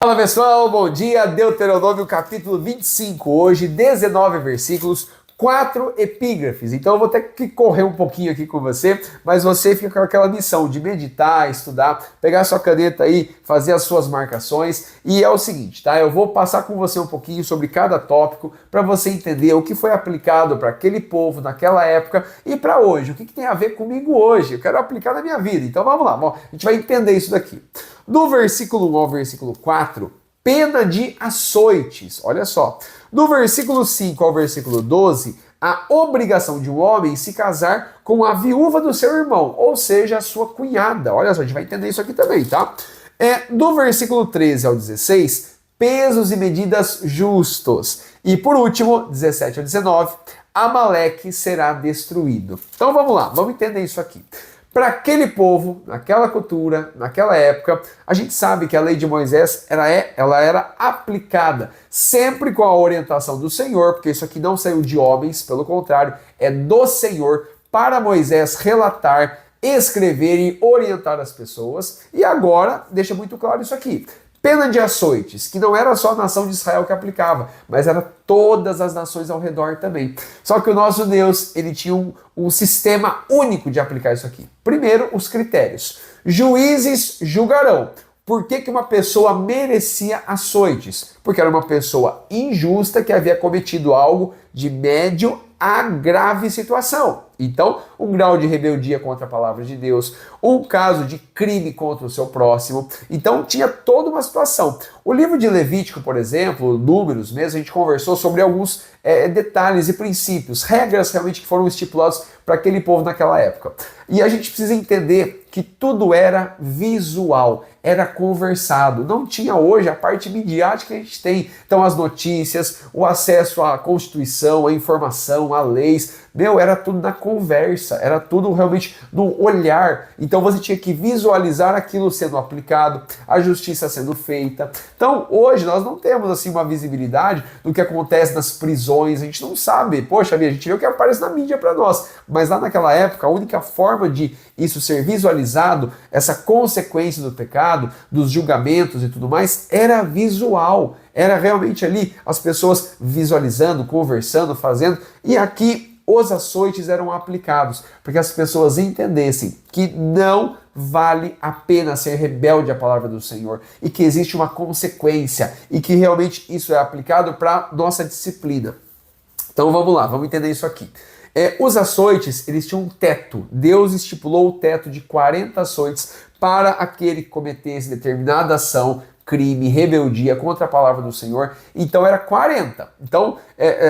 Fala pessoal, bom dia, Deuteronômio capítulo 25, hoje 19 versículos, 4 epígrafes. Então eu vou ter que correr um pouquinho aqui com você, mas você fica com aquela missão de meditar, estudar, pegar sua caneta aí, fazer as suas marcações. E é o seguinte, tá? Eu vou passar com você um pouquinho sobre cada tópico para você entender o que foi aplicado para aquele povo naquela época e para hoje. O que tem a ver comigo hoje? Eu quero aplicar na minha vida. Então vamos lá, a gente vai entender isso daqui. Do versículo 1 ao versículo 4, pena de açoites. Olha só. Do versículo 5 ao versículo 12, a obrigação de um homem se casar com a viúva do seu irmão, ou seja, a sua cunhada. Olha só, a gente vai entender isso aqui também, tá? Do versículo 13 ao 16, pesos e medidas justos. E por último, 17 ao 19, Amaleque será destruído. Então vamos lá, vamos entender isso aqui. Para aquele povo, naquela cultura, naquela época, a gente sabe que a lei de Moisés ela era aplicada sempre com a orientação do Senhor, porque isso aqui não saiu de homens, pelo contrário, é do Senhor para Moisés relatar, escrever e orientar as pessoas. E agora, deixa muito claro isso aqui. Pena de açoites, que não era só a nação de Israel que aplicava, mas era todas as nações ao redor também. Só que o nosso Deus, ele tinha um sistema único de aplicar isso aqui. Primeiro, os critérios. Juízes julgarão. Por que uma pessoa merecia açoites? Porque era uma pessoa injusta que havia cometido algo de médio a grave situação. Então, um grau de rebeldia contra a palavra de Deus, um caso de crime contra o seu próximo. Então, tinha toda uma situação. O livro de Levítico, por exemplo, Números mesmo, a gente conversou sobre alguns detalhes e princípios, regras realmente que foram estipuladas para aquele povo naquela época. E a gente precisa entender que tudo era visual, era conversado. Não tinha hoje a parte midiática que a gente tem. Então, as notícias, o acesso à Constituição, à informação, a leis, era tudo na conversa, era tudo realmente no olhar. Então você tinha que visualizar aquilo sendo aplicado, a justiça sendo feita. Então hoje nós não temos assim uma visibilidade do que acontece nas prisões, a gente não sabe. Poxa vida, a gente vê o que aparece na mídia para nós, mas lá naquela época a única forma de isso ser visualizado, essa consequência do pecado, dos julgamentos e tudo mais, era visual. Era realmente ali as pessoas visualizando, conversando, fazendo. E aqui os açoites eram aplicados para que as pessoas entendessem que não vale a pena ser rebelde à palavra do Senhor e que existe uma consequência e que realmente isso é aplicado para nossa disciplina. Então vamos lá, vamos entender isso aqui. Os açoites, eles tinham um teto. Deus estipulou o teto de 40 açoites para aquele que cometesse determinada ação, crime, rebeldia contra a palavra do Senhor. Então era 40. Então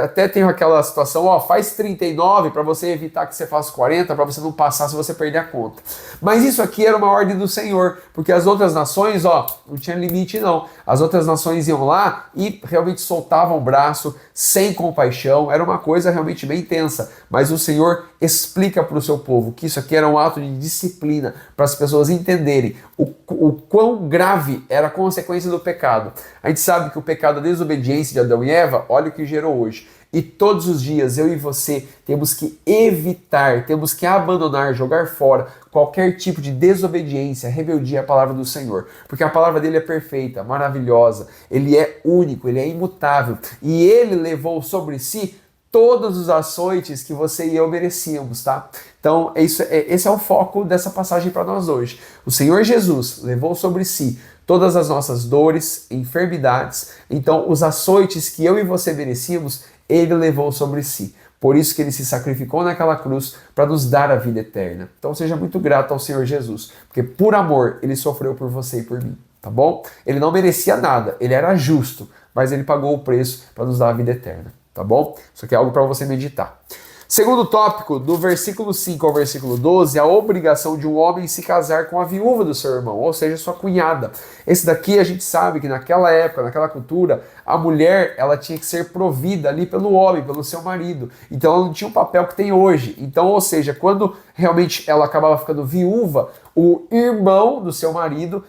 até tem aquela situação, faz 39 para você evitar que você faça 40, para você não passar se você perder a conta. Mas isso aqui era uma ordem do Senhor, porque as outras nações, não tinha limite não. As outras nações iam lá e realmente soltavam o braço, sem compaixão, era uma coisa realmente bem tensa. Mas o Senhor explica para o seu povo que isso aqui era um ato de disciplina, para as pessoas entenderem o quão grave era a consequência do pecado. A gente sabe que o pecado da desobediência de Adão e Eva, olha o que gerou hoje. E todos os dias, eu e você, temos que evitar, temos que abandonar, jogar fora qualquer tipo de desobediência, rebeldia à palavra do Senhor. Porque a palavra dele é perfeita, maravilhosa, ele é único, ele é imutável. E ele levou sobre si todos os açoites que você e eu merecíamos, tá? Então, esse é o foco dessa passagem para nós hoje. O Senhor Jesus levou sobre si todas as nossas dores, enfermidades. Então, os açoites que eu e você merecíamos, ele levou sobre si. Por isso que ele se sacrificou naquela cruz para nos dar a vida eterna. Então, seja muito grato ao Senhor Jesus, porque por amor ele sofreu por você e por mim, tá bom? Ele não merecia nada, ele era justo, mas ele pagou o preço para nos dar a vida eterna. Tá bom? Isso aqui é algo para você meditar. Segundo tópico, do versículo 5 ao versículo 12, a obrigação de um homem se casar com a viúva do seu irmão, ou seja, sua cunhada. Esse daqui a gente sabe que naquela época, naquela cultura, a mulher ela tinha que ser provida ali pelo homem, pelo seu marido. Então ela não tinha o papel que tem hoje. Então, ou seja, quando realmente ela acabava ficando viúva, o irmão do seu marido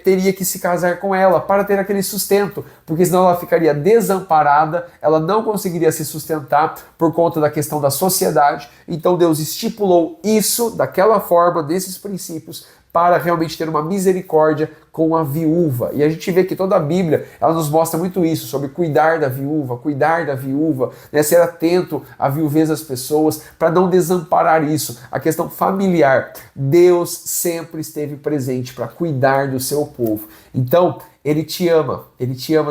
teria que se casar com ela para ter aquele sustento, porque senão ela ficaria desamparada, ela não conseguiria se sustentar por conta da questão da sociedade. Então Deus estipulou isso daquela forma, desses princípios, para realmente ter uma misericórdia com a viúva. E a gente vê que toda a Bíblia, ela nos mostra muito isso, sobre cuidar da viúva, né? Ser atento à viuvez das pessoas, para não desamparar isso. A questão familiar, Deus sempre esteve presente para cuidar do seu povo. Então, Ele te ama,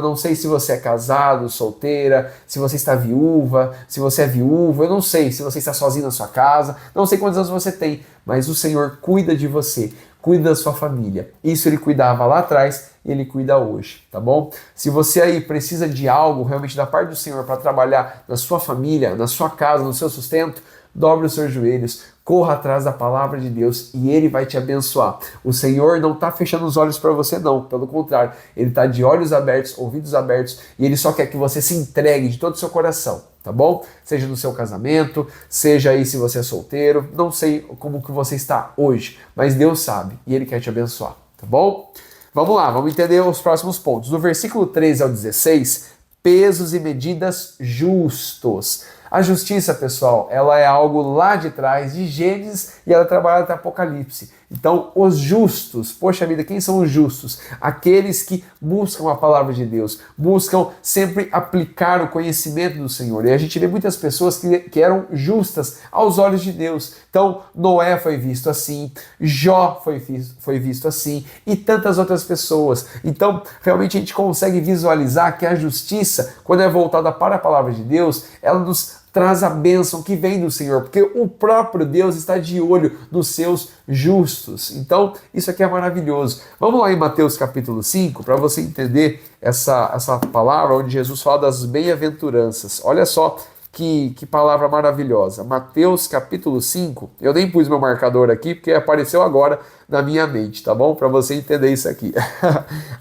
não sei se você é casado, solteira, se você está viúva, se você é viúvo, eu não sei se você está sozinho na sua casa, não sei quantos anos você tem, mas o Senhor cuida de você, cuida da sua família. Isso Ele cuidava lá atrás e Ele cuida hoje, tá bom? Se você aí precisa de algo realmente da parte do Senhor para trabalhar na sua família, na sua casa, no seu sustento, dobre os seus joelhos, corra atrás da palavra de Deus e Ele vai te abençoar. O Senhor não está fechando os olhos para você não, pelo contrário, Ele está de olhos abertos, ouvidos abertos e Ele só quer que você se entregue de todo o seu coração, tá bom? Seja no seu casamento, seja aí se você é solteiro, não sei como que você está hoje, mas Deus sabe e Ele quer te abençoar, tá bom? Vamos lá, vamos entender os próximos pontos. Do versículo 13 ao 16, pesos e medidas justos. A justiça, pessoal, ela é algo lá de trás, de Gênesis, e ela é trabalhada até Apocalipse. Então, os justos, poxa vida, quem são os justos? Aqueles que buscam a palavra de Deus, buscam sempre aplicar o conhecimento do Senhor. E a gente vê muitas pessoas que eram justas aos olhos de Deus. Então, Noé foi visto assim, Jó foi visto assim, e tantas outras pessoas. Então, realmente a gente consegue visualizar que a justiça, quando é voltada para a palavra de Deus, ela nos traz a bênção que vem do Senhor, porque o próprio Deus está de olho nos seus justos. Então, isso aqui é maravilhoso. Vamos lá em Mateus capítulo 5, para você entender essa palavra onde Jesus fala das bem-aventuranças. Olha só que palavra maravilhosa. Mateus capítulo 5, eu nem pus meu marcador aqui, porque apareceu agora na minha mente, tá bom? Para você entender isso aqui.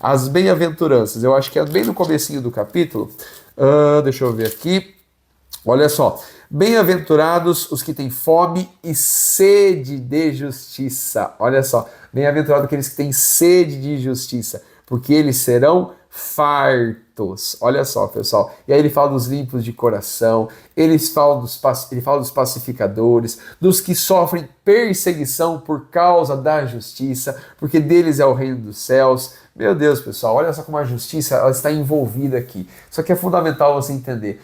As bem-aventuranças, eu acho que é bem no comecinho do capítulo. Deixa eu ver aqui. Olha só, bem-aventurados os que têm fome e sede de justiça. Olha só, bem-aventurados aqueles que têm sede de justiça, porque eles serão fartos. Olha só, pessoal. E aí ele fala dos limpos de coração, ele fala dos pacificadores, dos que sofrem perseguição por causa da justiça, porque deles é o reino dos céus. Meu Deus, pessoal, olha só como a justiça ela está envolvida aqui. Isso aqui é fundamental você entender.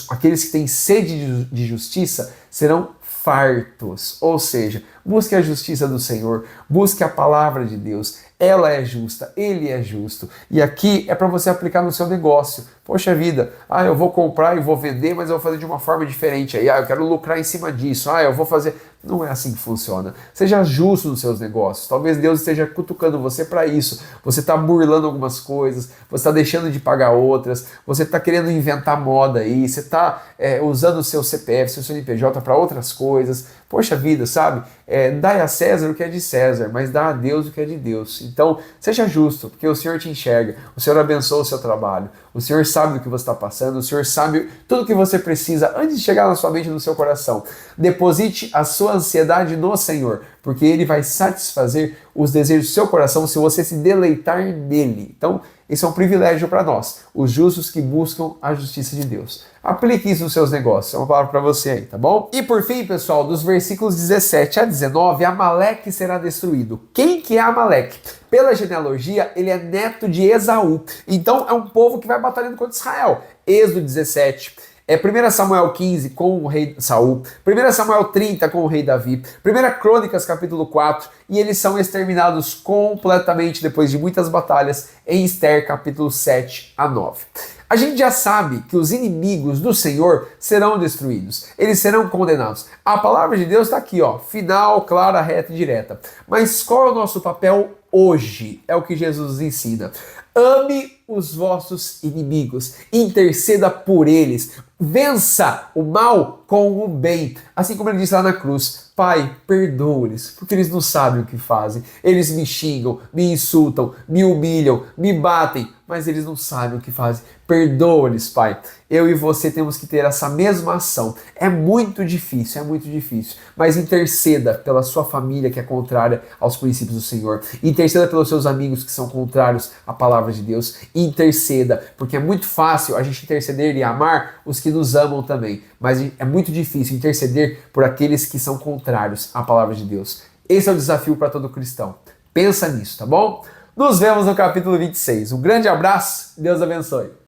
Aqueles que têm sede de justiça serão fartos, ou seja, busque a justiça do Senhor, busque a palavra de Deus, ela é justa, ele é justo, e aqui é para você aplicar no seu negócio. Poxa vida, eu vou comprar e vou vender, mas eu vou fazer de uma forma diferente, aí, eu quero lucrar em cima disso, eu vou fazer... Não é assim que funciona. Seja justo nos seus negócios. Talvez Deus esteja cutucando você para isso. Você está burlando algumas coisas, você está deixando de pagar outras, você está querendo inventar moda aí, você está usando o seu CPF, seu CNPJ para outras coisas. Poxa vida, sabe? Dai a César o que é de César, mas dá a Deus o que é de Deus. Então, seja justo, porque o Senhor te enxerga, o Senhor abençoa o seu trabalho, o Senhor sabe do que você está passando, o Senhor sabe tudo o que você precisa antes de chegar na sua mente e no seu coração. Deposite a sua ansiedade no Senhor, porque Ele vai satisfazer os desejos do seu coração se você se deleitar nele. Então, esse é um privilégio para nós, os justos que buscam a justiça de Deus. Aplique isso nos seus negócios, é uma palavra para você aí, tá bom? E por fim, pessoal, dos versículos 17 a 19, Amaleque será destruído. Quem que é Amaleque? Pela genealogia, ele é neto de Esaú. Então, é um povo que vai batalhando contra Israel. Êxodo 17... 1 Samuel 15 com o rei Saul, 1 Samuel 30 com o rei Davi, 1 Crônicas capítulo 4, e eles são exterminados completamente depois de muitas batalhas em Esther capítulo 7 a 9. A gente já sabe que os inimigos do Senhor serão destruídos, eles serão condenados. A palavra de Deus está aqui, final, clara, reta e direta. Mas qual é o nosso papel hoje? É o que Jesus ensina. Ame os vossos inimigos, interceda por eles, vença o mal com o bem. Assim como ele disse lá na cruz, Pai, perdoa-lhes, porque eles não sabem o que fazem. Eles me xingam, me insultam, me humilham, me batem, mas eles não sabem o que fazem. Perdoa-lhes, Pai. Eu e você temos que ter essa mesma ação. É muito difícil, mas interceda pela sua família que é contrária aos princípios do Senhor. Interceda pelos seus amigos que são contrários à palavra de Deus. Interceda, porque é muito fácil a gente interceder e amar os que nos amam também, mas é muito difícil interceder por aqueles que são contrários à palavra de Deus. Esse é o desafio para todo cristão. Pensa nisso, tá bom? Nos vemos no capítulo 26. Um grande abraço, Deus abençoe.